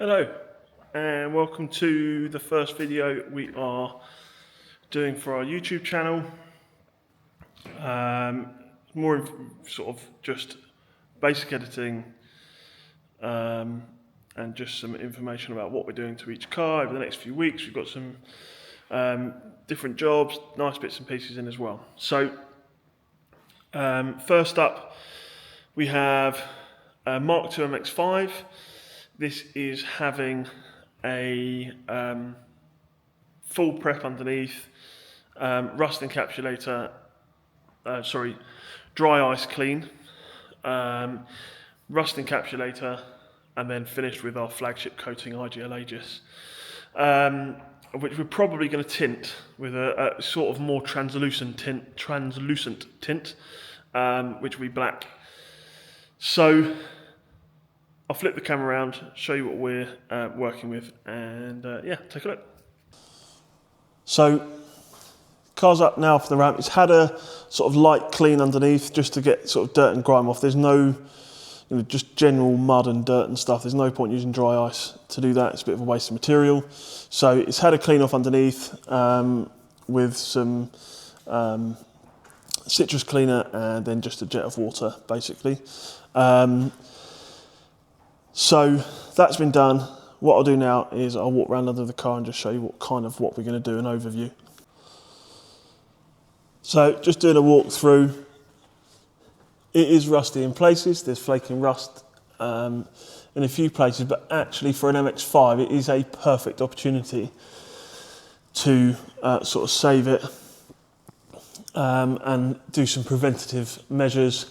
Hello and welcome to the first video we are doing for our YouTube channel. More sort of just basic editing and just some information about what we're doing to each car over the next few weeks. We've got some different jobs, nice bits and pieces in as well. So first up we have Mark II MX5. This is having a full prep underneath, rust encapsulator, dry ice clean, rust encapsulator, and then finished with our flagship coating IGL Aegis, which we're probably going to tint with a sort of more translucent tint, which will be black. So I'll flip the camera around, show you what we're working with, and yeah, take a look. So, car's up now for the ramp. It's had a sort of light clean underneath just to get sort of dirt and grime off. There's no, just general mud and dirt and stuff. There's no point using dry ice to do that. It's a bit of a waste of material. So it's had a clean off underneath with some citrus cleaner and then just a jet of water, basically. So that's been done. What I'll do now is I'll walk around under the car and just show you what we're going to do, an overview. So just doing a walk through. It is rusty in places. There's flaking rust in a few places, but actually for an MX5 it is a perfect opportunity to sort of save it and do some preventative measures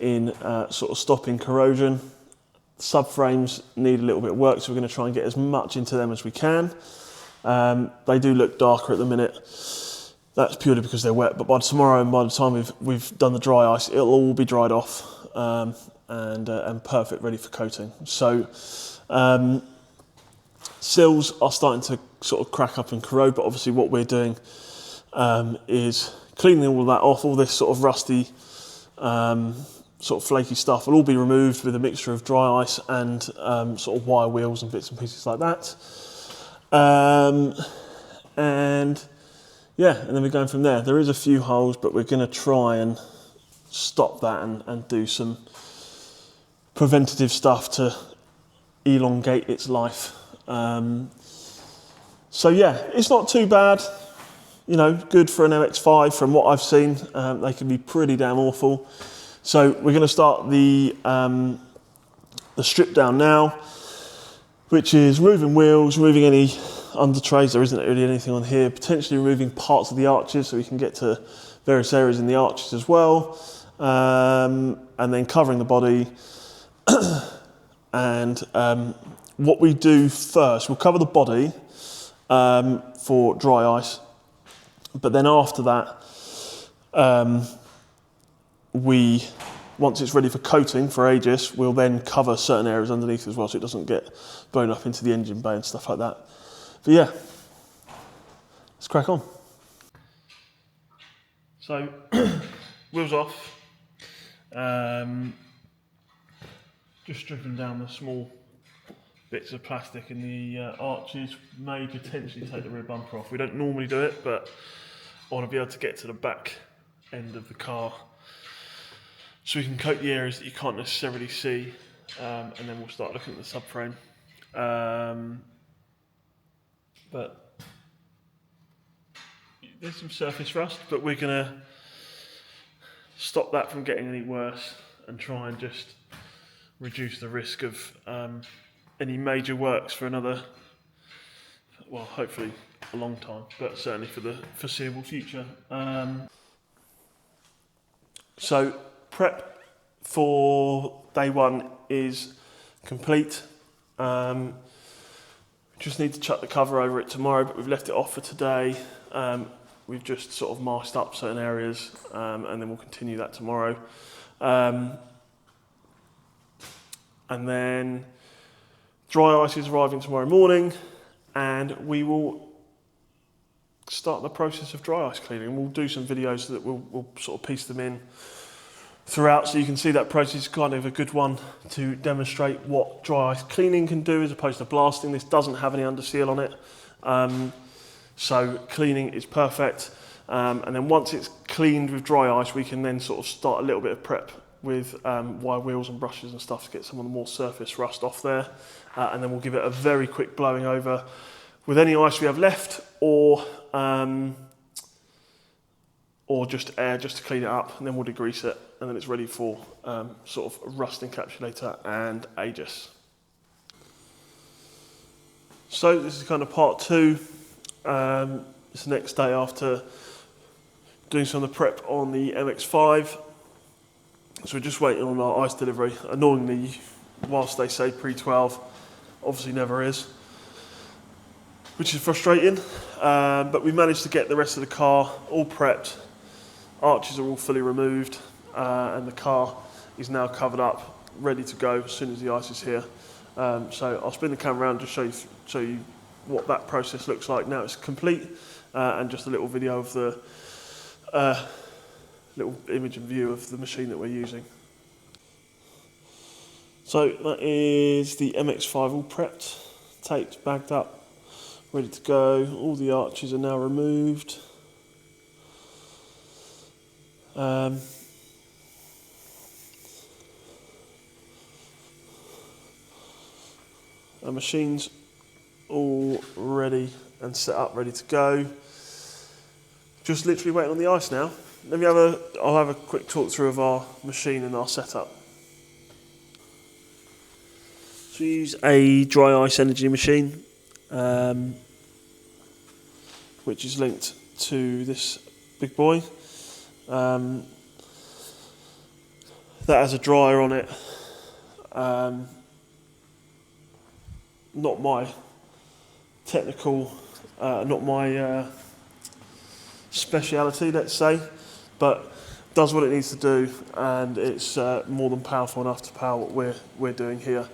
in sort of stopping corrosion. Subframes need a little bit of work, so we're going to try and get as much into them as we can. They do look darker at the minute. That's purely because they're wet, but by tomorrow and by the time we've done the dry ice, it'll all be dried off and perfect, ready for coating. So sills are starting to sort of crack up and corrode, but obviously what we're doing is cleaning all of that off. All this sort of rusty sort of flaky stuff will all be removed with a mixture of dry ice and sort of wire wheels and bits and pieces like that. And yeah, and then we're going from there. There is a few holes, but we're going to try and stop that and do some preventative stuff to elongate its life. So yeah, it's not too bad. Good for an MX5 from what I've seen. They can be pretty damn awful. So we're going to start the strip down now, which is removing wheels, removing any under trays. There isn't really anything on here. Potentially removing parts of the arches so we can get to various areas in the arches as well. And then covering the body. And what we do first, we'll cover the body for dry ice. But then after that, once it's ready for coating for Aegis, we'll then cover certain areas underneath as well so it doesn't get blown up into the engine bay and stuff like that. But yeah, let's crack on. So, wheels off. Just stripping down the small bits of plastic in the arches. May potentially take the rear bumper off. We don't normally do it, but I want to be able to get to the back end of the car so we can coat the areas that you can't necessarily see, and then we'll start looking at the subframe. But there's some surface rust, but we're going to stop that from getting any worse and try and just reduce the risk of any major works for another, well, hopefully a long time, but certainly for the foreseeable future. So prep for day one is complete. Just need to chuck the cover over it tomorrow, but we've left it off for today. We've just sort of masked up certain areas, and then we'll continue that tomorrow. And then dry ice is arriving tomorrow morning, and we will start the process of dry ice cleaning. We'll do some videos so that we'll sort of piece them in throughout, so you can see that process is kind of a good one to demonstrate what dry ice cleaning can do as opposed to blasting. This doesn't have any under seal on it, so cleaning is perfect. And then once it's cleaned with dry ice, we can then sort of start a little bit of prep with wire wheels and brushes and stuff to get some of the more surface rust off there. And then we'll give it a very quick blowing over with any ice we have left, or just air, just to clean it up, and then we'll degrease it, and then it's ready for sort of rust encapsulator and Aegis. So this is kind of part 2. It's the next day after doing some of the prep on the MX5. So we're just waiting on our ice delivery. Annoyingly, whilst they say pre-12, obviously never is, which is frustrating. But we managed to get the rest of the car all prepped. Arches are all fully removed, and the car is now covered up, ready to go as soon as the ice is here. So I'll spin the camera around to show you what that process looks like now it's complete, and just a little video of the little image and view of the machine that we're using. So that is the MX5 all prepped, taped, bagged up, ready to go. All the arches are now removed. Our machine's all ready and set up, ready to go. Just literally waiting on the ice now. I'll have a quick talk through of our machine and our setup. So we use a dry ice energy machine, which is linked to this big boy. That has a dryer on it. Not my technical, not my speciality, let's say, but does what it needs to do, and it's more than powerful enough to power what we're doing here.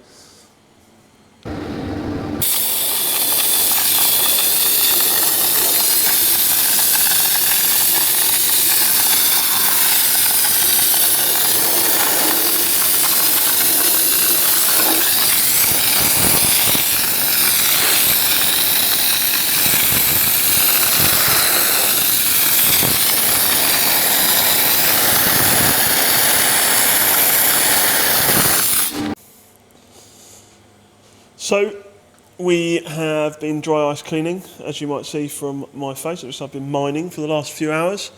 So we have been dry ice cleaning, as you might see from my face, which I've been mining for the last few hours.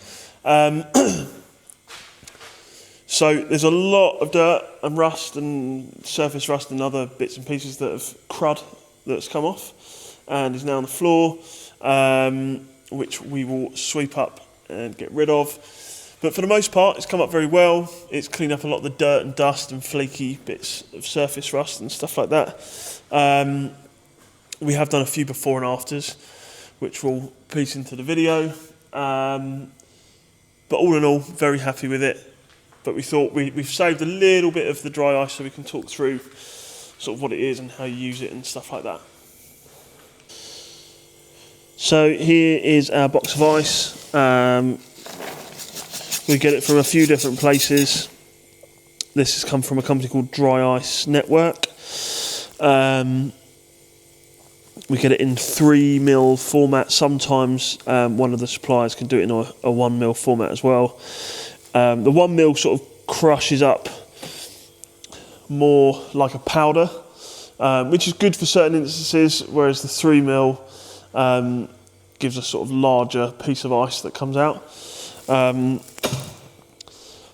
So there's a lot of dirt and rust and surface rust and other bits and pieces that have crud that's come off and is now on the floor, which we will sweep up and get rid of. But for the most part, it's come up very well. It's cleaned up a lot of the dirt and dust and flaky bits of surface rust and stuff like that. We have done a few before and afters, which we'll piece into the video. But all in all, very happy with it. But we thought we've saved a little bit of the dry ice so we can talk through sort of what it is and how you use it and stuff like that. So here is our box of ice. We get it from a few different places. This has come from a company called Dry Ice Network. We get it in 3mm format. Sometimes one of the suppliers can do it in a 1mm format as well. The 1mm sort of crushes up more like a powder, which is good for certain instances, whereas the 3mm gives a sort of larger piece of ice that comes out.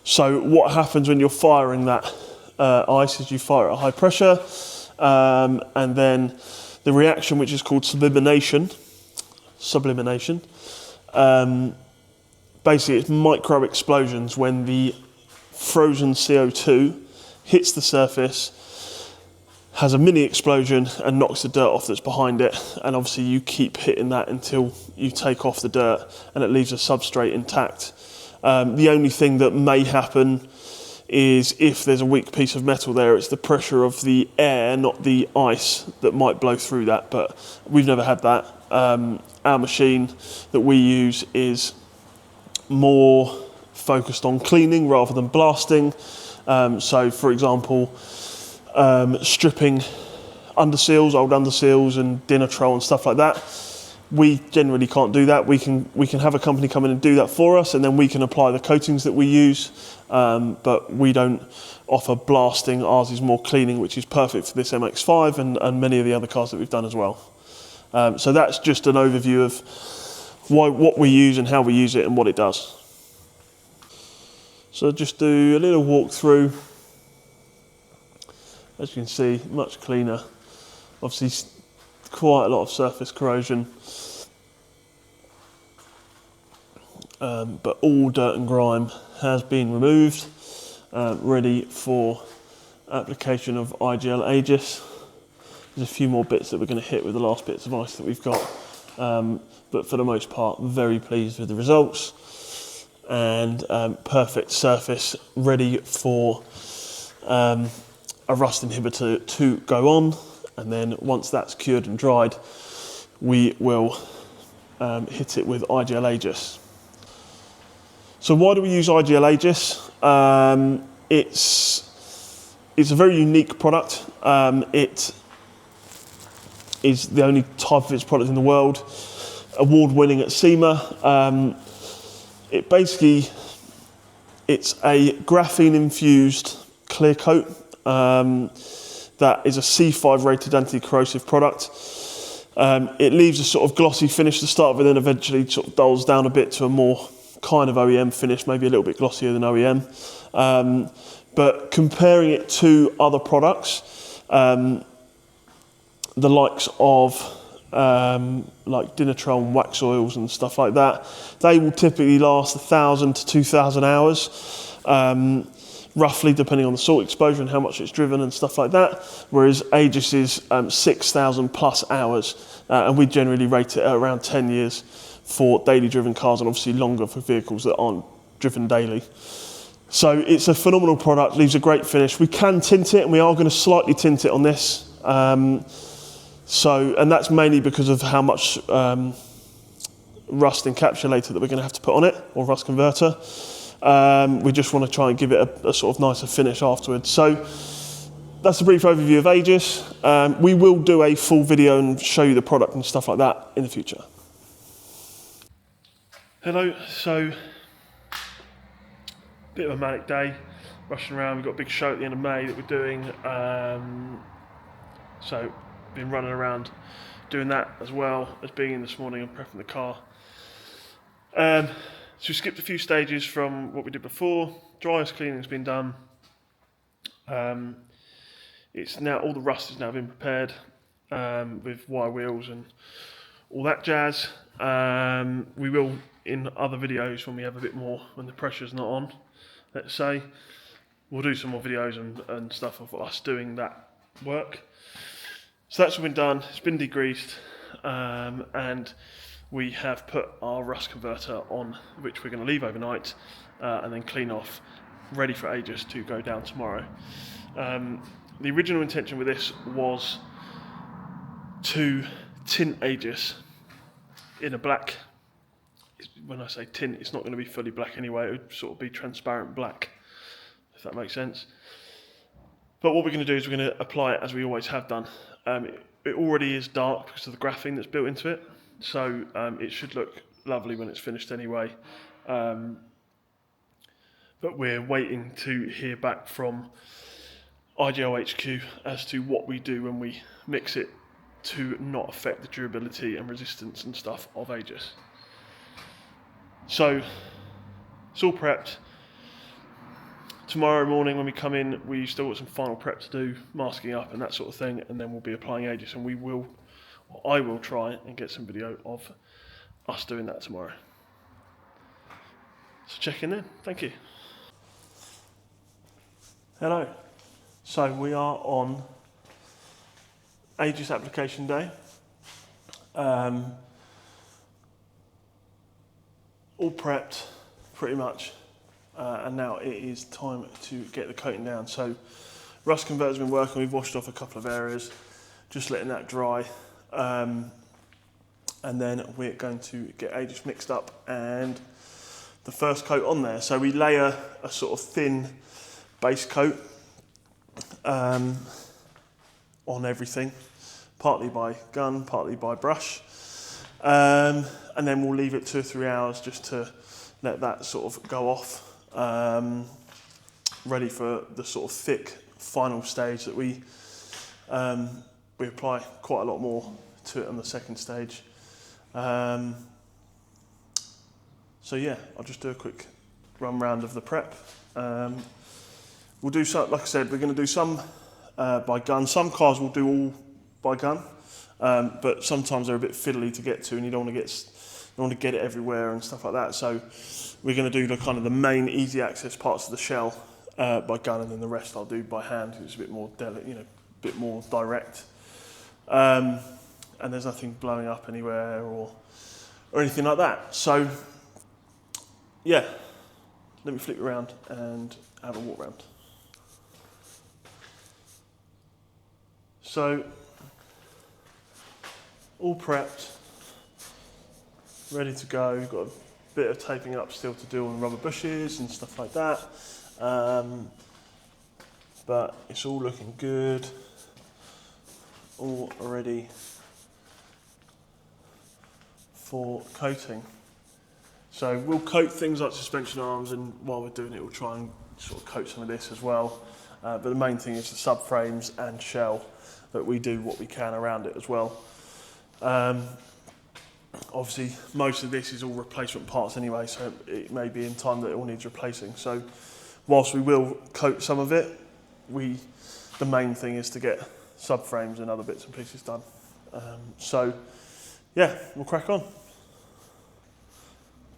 So what happens when you're firing that ice is you fire at high pressure, and then the reaction, which is called sublimation, basically it's micro explosions when the frozen CO2 hits the surface, has a mini explosion and knocks the dirt off that's behind it, and obviously you keep hitting that until you take off the dirt and it leaves a substrate intact. The only thing that may happen is if there's a weak piece of metal there, it's the pressure of the air, not the ice, that might blow through that, but we've never had that. Our machine that we use is more focused on cleaning rather than blasting. So for example, stripping underseals, old underseals and dinner troll and stuff like that. We generally can't do that. We can have a company come in and do that for us, and then we can apply the coatings that we use, but we don't offer blasting. Ours is more cleaning, which is perfect for this MX5 and many of the other cars that we've done as well. So that's just an overview of what we use and how we use it and what it does. So just do a little walk through. As you can see, much cleaner. Obviously quite a lot of surface corrosion, but all dirt and grime has been removed, ready for application of IGL Aegis. There's a few more bits that we're going to hit with the last bits of ice that we've got, but for the most part very pleased with the results, and perfect surface ready for a rust inhibitor to go on. And then once that's cured and dried, we will hit it with IGL Aegis. So why do we use IGL Aegis? It's a very unique product. It is the only type of its product in the world, award-winning at SEMA. It's a graphene-infused clear coat. That is a C5 rated anti-corrosive product. It leaves a sort of glossy finish to start with, and eventually sort of dulls down a bit to a more kind of OEM finish, maybe a little bit glossier than OEM. But comparing it to other products, the likes of like Dinitrol and wax oils and stuff like that, they will typically last 1,000 to 2,000 hours. Roughly, depending on the salt exposure and how much it's driven and stuff like that, whereas Aegis is 6,000 plus hours, and we generally rate it at around 10 years for daily driven cars, and obviously longer for vehicles that aren't driven daily. So it's a phenomenal product, leaves a great finish. We can tint it, and we are going to slightly tint it on this, and that's mainly because of how much rust encapsulator that we're going to have to put on it, or rust converter. We just want to try and give it a sort of nicer finish afterwards. So that's a brief overview of Aegis. We will do a full video and show you the product and stuff like that in the future. Hello, so bit of a manic day, rushing around. We've got a big show at the end of May that we're doing. So been running around doing that as well as being in this morning and prepping the car. So we skipped a few stages from what we did before. Dry ice cleaning's been done. It's now, all the rust has now been prepared with wire wheels and all that jazz. We will, in other videos, when we have a bit more, when the pressure's not on, let's say, we'll do some more videos and stuff of us doing that work. So that's all been done. It's been degreased, and we have put our rust converter on, which we're going to leave overnight and then clean off, ready for Aegis to go down tomorrow. The original intention with this was to tint Aegis in a black. When I say tint, it's not going to be fully black anyway, it would sort of be transparent black, if that makes sense. But what we're going to do is we're going to apply it as we always have done. It already is dark because of the graphene that's built into it. So it should look lovely when it's finished anyway. But we're waiting to hear back from IGL HQ as to what we do when we mix it to not affect the durability and resistance and stuff of Aegis. So it's all prepped. Tomorrow morning when we come in, we still got some final prep to do, masking up and that sort of thing, and then we'll be applying Aegis, and I will try and get some video of us doing that tomorrow. So check in then, thank you. Hello, so we are on Aegis application day. All prepped, pretty much, and now it is time to get the coating down. So rust converter's been working, we've washed off a couple of areas, just letting that dry. And then we're going to get Aegis mixed up and the first coat on there. So we lay a sort of thin base coat on everything, partly by gun, partly by brush, and then we'll leave it 2 or 3 hours just to let that sort of go off, ready for the sort of thick final stage that we apply quite a lot more to it on the second stage. So yeah, I'll just do a quick run round of the prep. We'll do some, like I said, we're going to do some by gun. Some cars will do all by gun, but sometimes they're a bit fiddly to get to, and you don't want to get it everywhere and stuff like that. So we're going to do the kind of the main easy access parts of the shell by gun, and then the rest I'll do by hand. It's a bit more delicate, a bit more direct. And there's nothing blowing up anywhere or anything like that. So yeah, let me flip around and have a walk around. So all prepped, ready to go. We've got a bit of taping up still to do on rubber bushes and stuff like that. But it's all looking good, all ready for coating. So we'll coat things like suspension arms, and while we're doing it we'll try and sort of coat some of this as well. But the main thing is the subframes and shell, that we do what we can around it as well. Obviously most of this is all replacement parts anyway, so it may be in time that it all needs replacing. So whilst we will coat some of it, the main thing is to get subframes and other bits and pieces done. So yeah, we'll crack on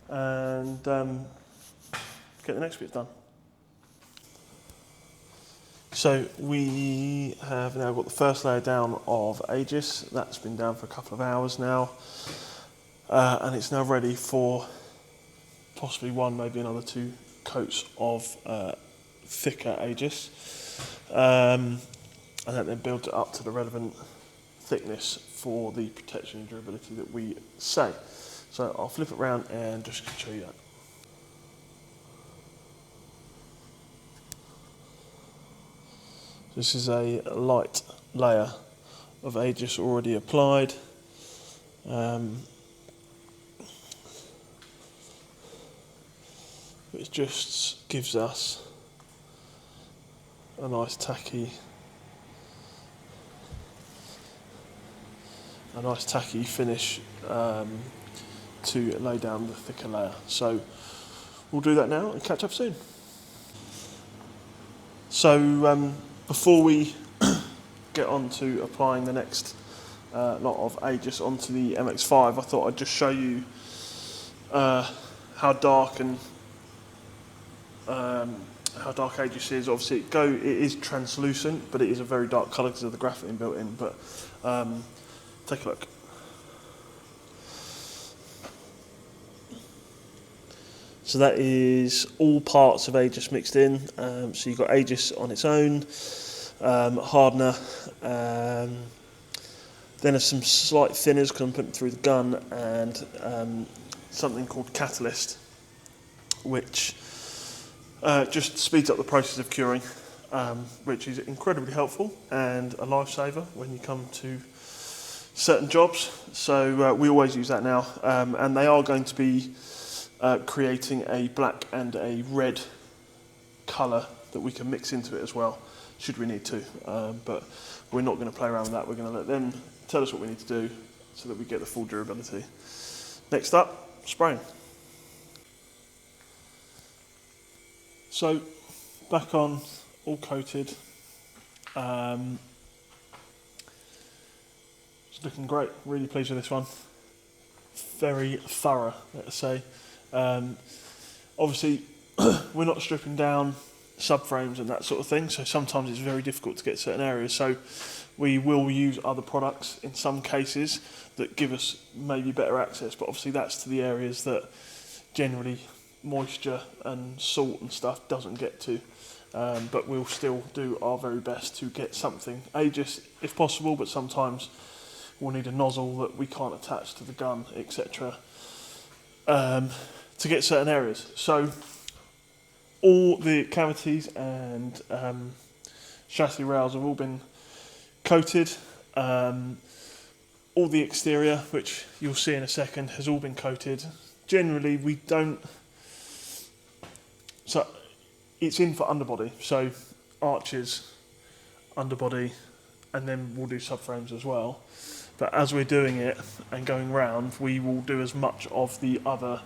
and get the next bits done. So we have now got the first layer down of Aegis. That's been down for a couple of hours now, and it's now ready for possibly one, maybe another 2 coats of thicker Aegis, and then build it up to the relevant thickness for the protection and durability that we say. So I'll flip it around and just show you that. This is a light layer of Aegis already applied. Which just gives us a nice tacky finish to lay down the thicker layer. So we'll do that now and catch up soon. So before we get on to applying the next lot of Aegis onto the MX5, I thought I'd just show you how dark Aegis is. Obviously it is translucent, but it is a very dark colour because of the graphene built in. But take a look. So that is all parts of Aegis mixed in. So you've got Aegis on its own, hardener, then there's some slight thinners because I'm putting through the gun, and something called catalyst, which just speeds up the process of curing, which is incredibly helpful and a lifesaver when you come to certain jobs. So we always use that now, and they are going to be creating a black and a red colour that we can mix into it as well, should we need to. But we're not going to play around with that. We're going to let them tell us what we need to do so that we get the full durability. Next up, spraying. So back on, all coated. It's looking great. Really pleased with this one. Very thorough, let's say. Obviously, we're not stripping down subframes and that sort of thing, so sometimes it's very difficult to get certain areas. So we will use other products in some cases that give us maybe better access, but obviously that's to the areas that generally moisture and salt and stuff doesn't get to. But we'll still do our very best to get something Aegis if possible, but sometimes we'll need a nozzle that we can't attach to the gun, etc. to get certain areas. So all the cavities and chassis rails have all been coated. All the exterior, which you'll see in a second, has all been coated. Generally, we don't. So it's in for underbody. So arches, underbody, and then we'll do subframes as well. But as we're doing it and going round, we will do as much of the other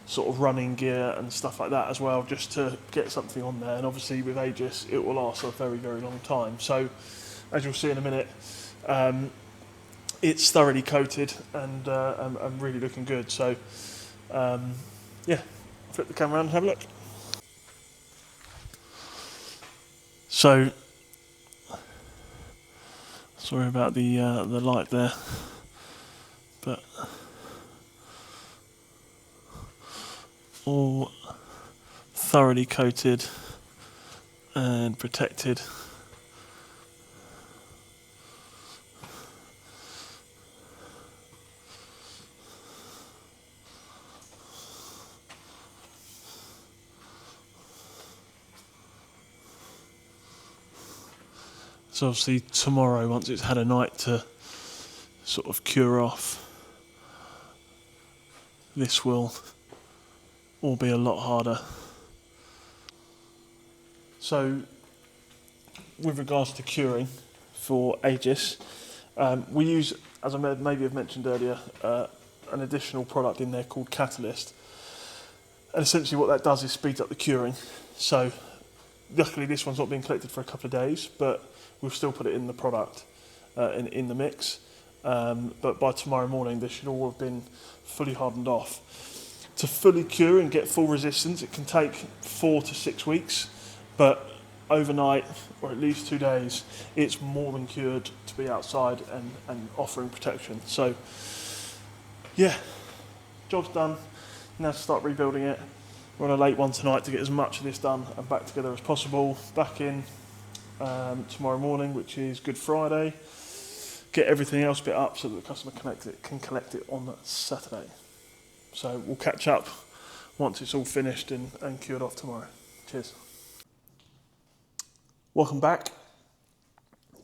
sort of running gear and stuff like that as well, just to get something on there. And obviously with Aegis, it will last a very, very long time. So as you'll see in a minute, it's thoroughly coated and really looking good. So yeah, flip the camera around and have a look. So sorry about the light there, but all thoroughly coated and protected. So obviously tomorrow, once it's had a night to sort of cure off, this will all be a lot harder. So with regards to curing for Aegis, we use, as I maybe have mentioned earlier, an additional product in there called Catalyst. And essentially what that does is speeds up the curing. So luckily this one's not been collected for a couple of days, but we'll still put it in the product, in the mix. But by tomorrow morning, this should all have been fully hardened off. To fully cure and get full resistance, it can take 4 to 6 weeks, but overnight, or at least 2 days, it's more than cured to be outside and offering protection. So, yeah, job's done. Now to start rebuilding it. We're on a late one tonight to get as much of this done and back together as possible. Back in tomorrow morning, which is Good Friday. Get everything else bit up so that the customer can collect it on Saturday. So we'll catch up once it's all finished and cured off tomorrow. Cheers. Welcome back.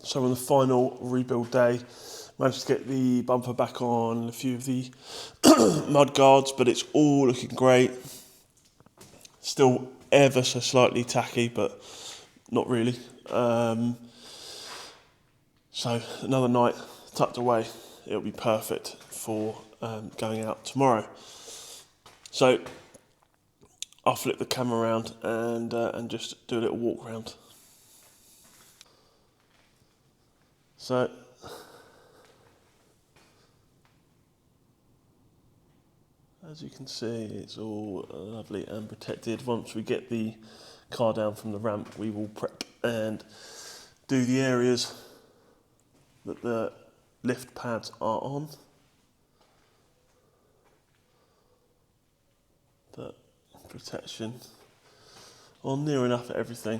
So on the final rebuild day, managed to get the bumper back on, a few of the mud guards, but it's all looking great. Still ever so slightly tacky, but not really. So another night tucked away, it'll be perfect for going out tomorrow. So I'll flip the camera around and just do a little walk around. So as you can see, it's all lovely and protected. Once we get the car down from the ramp, we will prep and do the areas that the lift pads are on. But protection on near enough at everything.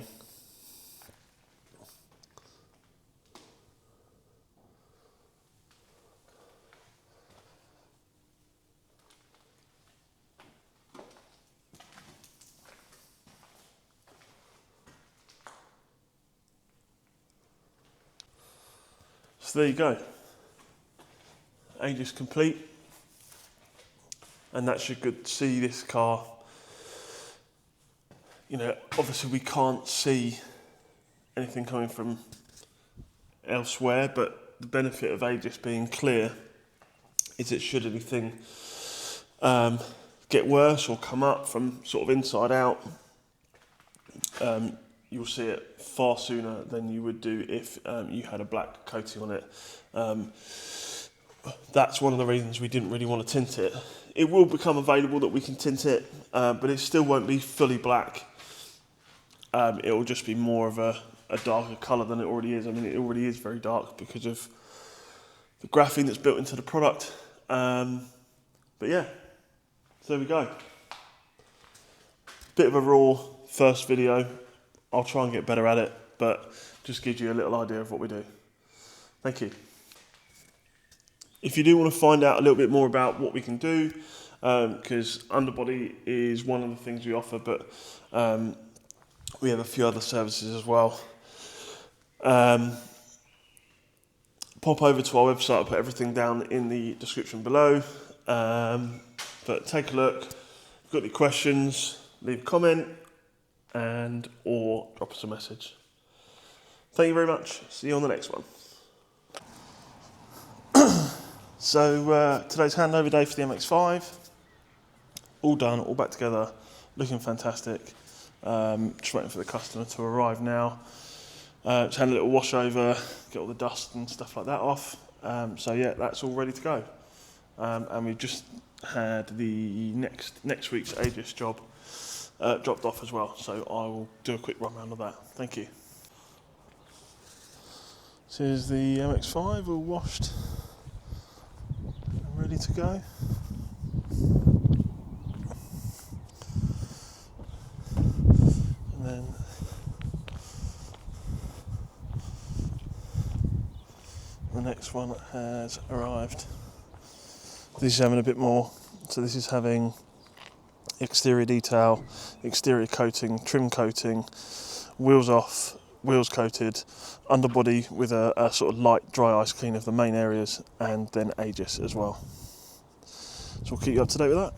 So there you go. Aegis complete. And that's good to see this car. You know, obviously we can't see anything coming from elsewhere, but the benefit of Aegis being clear is that should anything get worse or come up from sort of inside out, you'll see it far sooner than you would do if you had a black coating on it. That's one of the reasons we didn't really want to tint it. It will become available that we can tint it, but it still won't be fully black. It will just be more of a darker colour than it already is. I mean, it already is very dark because of the graphene that's built into the product. But yeah, so there we go. Bit of a raw first video. I'll try and get better at it, but just gives you a little idea of what we do. Thank you. If you do want to find out a little bit more about what we can do, because underbody is one of the things we offer, but we have a few other services as well. Pop over to our website, I'll put everything down in the description below. But take a look. If you've got any questions, leave a comment and or drop us a message. Thank you very much. See you on the next one. So today's handover day for the MX5. All done, all back together, looking fantastic. Just waiting for the customer to arrive now. Just had a little wash over, get all the dust and stuff like that off. So yeah, that's all ready to go. And we've just had the next week's Aegis job dropped off as well. So I will do a quick run round of that. Thank you. This is the MX5 all washed and ready to go. And then the next one has arrived. This is having a bit more, so this is having exterior detail, exterior coating, trim coating, wheels off, wheels coated, underbody with a sort of light dry ice clean of the main areas, and then Aegis as well. So we'll keep you up to date with that.